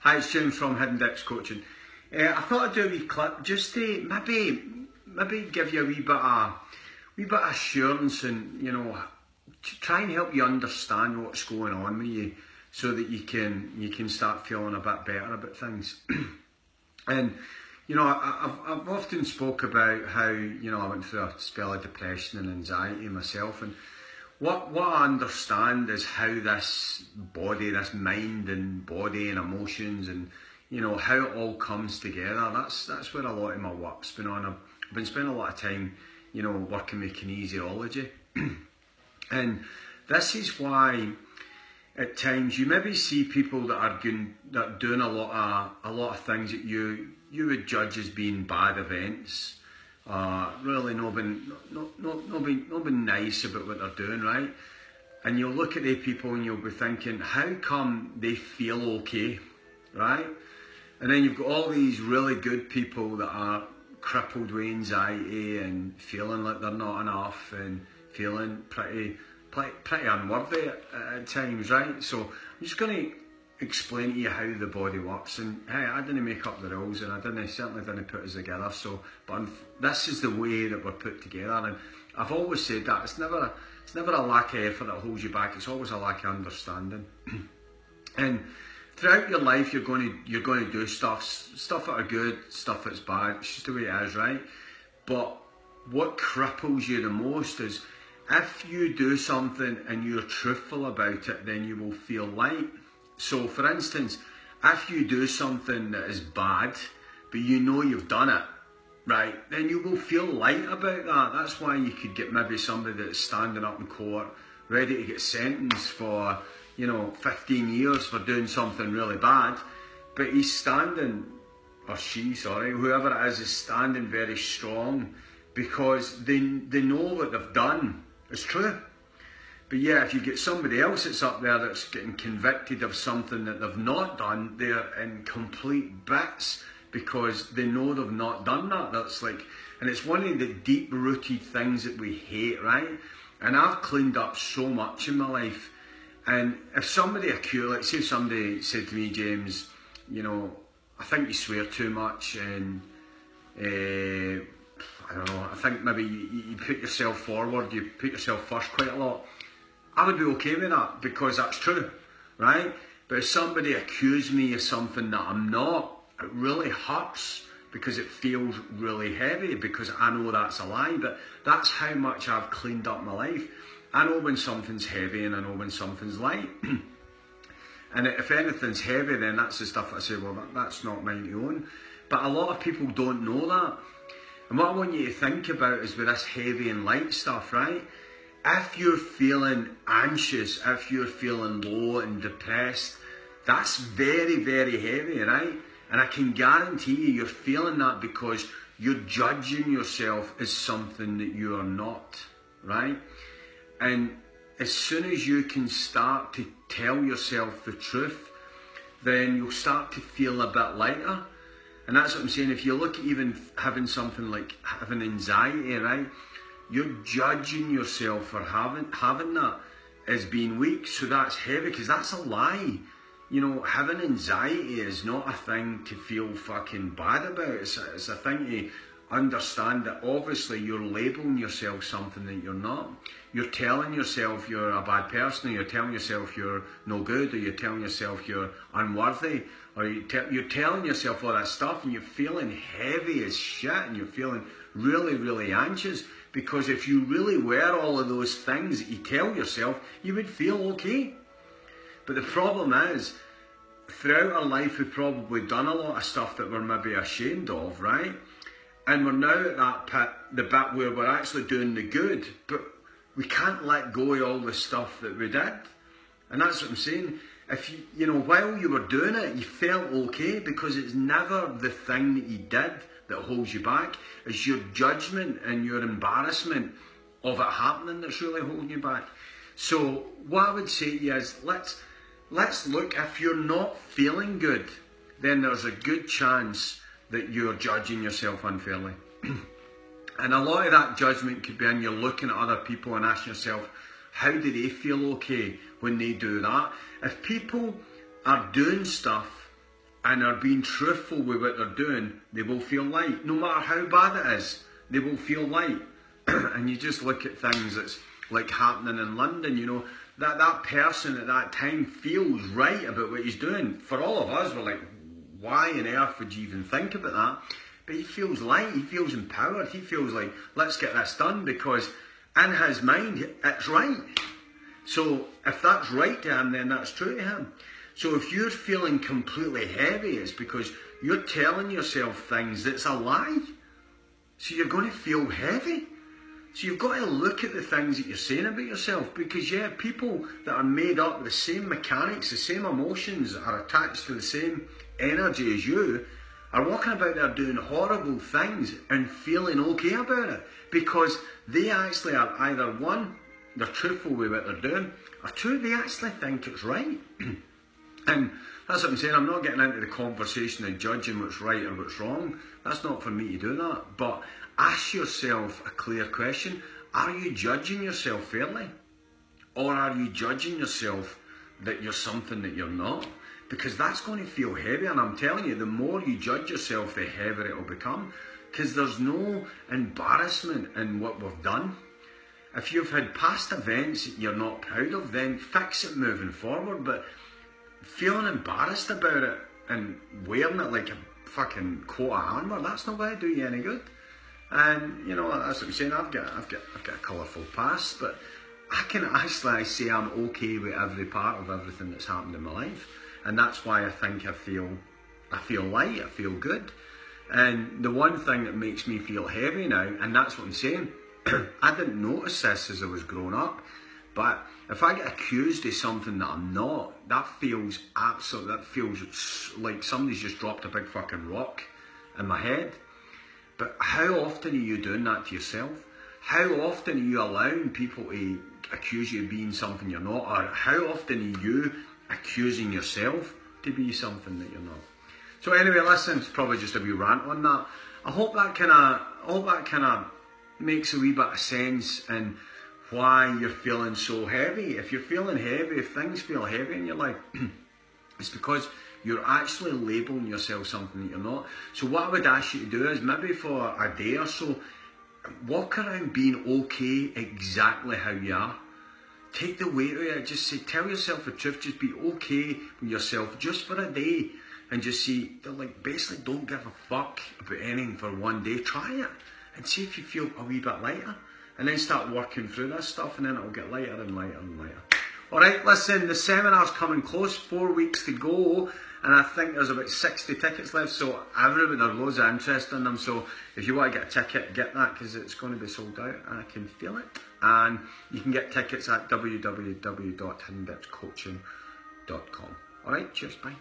Hi, it's James from Hidden Dicks Coaching. I thought I'd do a wee clip just to maybe give you a wee bit of assurance and, you know, to try and help you understand what's going on with you so that you can start feeling a bit better about things. And, you know, I've often spoke about how, you know, I went through a spell of depression and anxiety myself, and what I understand is how this body, this mind and body and emotions and, you know, how it all comes together. That's where a lot of my work's been on. I've been spending a lot of time, you know, working with kinesiology. And this is why at times you maybe see people that are doing a lot of things that you would judge as being bad events. Really not been nice about what they're doing, right? And you'll look at the people and you'll be thinking, how come they feel okay, right? And then you've got all these really good people that are crippled with anxiety and feeling like they're not enough and feeling pretty unworthy at times, right? So I'm just going to explain to you how the body works. And hey, I didn't make up the rules, and I certainly didn't put us together. So, but this is the way that we're put together. And I've always said that it's never a lack of effort that holds you back. It's always a lack of understanding. And throughout your life, you're going to do stuff that are good, stuff that's bad. It's just the way it is, right? But what cripples you the most is if you do something and you're truthful about it, then you will feel light. So, for instance, if you do something that is bad, but you know you've done it, right, then you will feel light about that. That's why you could get maybe somebody that's standing up in court, ready to get sentenced for, you know, 15 years for doing something really bad, but he's standing, or she, sorry, whoever it is standing very strong because they know what they've done is true. But yeah, if you get somebody else that's up there that's getting convicted of something that they've not done, they're in complete bits because they know they've not done that. That's like, and it's one of the deep-rooted things that we hate, right? And I've cleaned up so much in my life. And if somebody like say somebody said to me, James, you know, I think you swear too much, and I don't know, I think maybe you put yourself forward, you put yourself first quite a lot. I would be okay with that because that's true, right? But if somebody accused me of something that I'm not, it really hurts because it feels really heavy because I know that's a lie. But that's how much I've cleaned up my life. I know when something's heavy and I know when something's light. And if anything's heavy, then that's the stuff I say, well, that's not mine to own. But a lot of people don't know that. And what I want you to think about is with this heavy and light stuff, right? If you're feeling anxious, if you're feeling low and depressed, that's very, very heavy, right? And I can guarantee you, you're feeling that because you're judging yourself as something that you are not, right? And as soon as you can start to tell yourself the truth, then you'll start to feel a bit lighter. And that's what I'm saying. If you look at even having something like having anxiety, right? You're judging yourself for having that as being weak. So that's heavy because that's a lie. You know, having anxiety is not a thing to feel fucking bad about. It's a thing to understand that obviously you're labeling yourself something that you're not. You're telling yourself you're a bad person, or you're telling yourself you're no good, or you're telling yourself you're unworthy, or you're telling yourself all that stuff, and you're feeling heavy as shit, and you're feeling really, really anxious. Because if you really were all of those things that you tell yourself, you would feel okay. But the problem is, throughout our life we've probably done a lot of stuff that we're maybe ashamed of, right? And we're now at the bit where we're actually doing the good, but we can't let go of all the stuff that we did. And that's what I'm saying. If you know, while you were doing it, you felt okay because it's never the thing that you did that holds you back. It's your judgment and your embarrassment of it happening that's really holding you back. So what I would say to you is, let's look, if you're not feeling good, then there's a good chance that you're judging yourself unfairly. And a lot of that judgment could be in you're looking at other people and asking yourself, how do they feel okay when they do that? If people are doing stuff and are being truthful with what they're doing, they will feel light. No matter how bad it is, they will feel light. And you just look at things that's like happening in London, you know, that person at that time feels right about what he's doing. For all of us, we're like, why on earth would you even think about that? But he feels light, he feels empowered, he feels like, let's get this done, because in his mind, it's right. So if that's right to him, then that's true to him. So if you're feeling completely heavy, it's because you're telling yourself things that's a lie. So you're going to feel heavy. So you've got to look at the things that you're saying about yourself, because yeah, people that are made up with the same mechanics, the same emotions, are attached to the same energy as you, are walking about there doing horrible things and feeling okay about it, because they actually are either one, they're truthful with what they're doing, or two, they actually think it's right. And that's what I'm saying. I'm not getting into the conversation of judging what's right or what's wrong. That's not for me to do that. But ask yourself a clear question. Are you judging yourself fairly? Or are you judging yourself that you're something that you're not? Because that's going to feel heavy. And I'm telling you, the more you judge yourself, the heavier it will become. Because there's no embarrassment in what we've done. If you've had past events that you're not proud of, then fix it moving forward. But feeling embarrassed about it and wearing it like a fucking coat of armour, that's not going to do you any good. And you know, that's what I'm saying. I've got a colourful past, but I can actually say I'm okay with every part of everything that's happened in my life, and that's why I think I feel light, I feel good. And the one thing that makes me feel heavy now, and that's what I'm saying, I didn't notice this as I was growing up, but if I get accused of something that I'm not, that feels like somebody's just dropped a big fucking rock in my head. But how often are you doing that to yourself? How often are you allowing people to accuse you of being something you're not? Or how often are you accusing yourself to be something that you're not? So anyway, listen, it's probably just a wee rant on that. I hope that kind of makes a wee bit of sense in why you're feeling so heavy. If you're feeling heavy, if things feel heavy in your life, it's because you're actually labelling yourself something that you're not. So what I would ask you to do is maybe for a day or so, walk around being okay exactly how you are. Take the weight away. Just say, tell yourself the truth. Just be okay with yourself just for a day. And just see, like, basically don't give a fuck about anything for one day. Try it and see if you feel a wee bit lighter. And then start working through this stuff, and then it'll get lighter and lighter and lighter. Alright, listen, the seminar's coming close, 4 weeks to go, and I think there's about 60 tickets left, so everybody, there's loads of interest in them, so if you want to get a ticket, get that, because it's going to be sold out, I can feel it. And you can get tickets at www.hiddenbitscoaching.com. Alright, cheers, bye.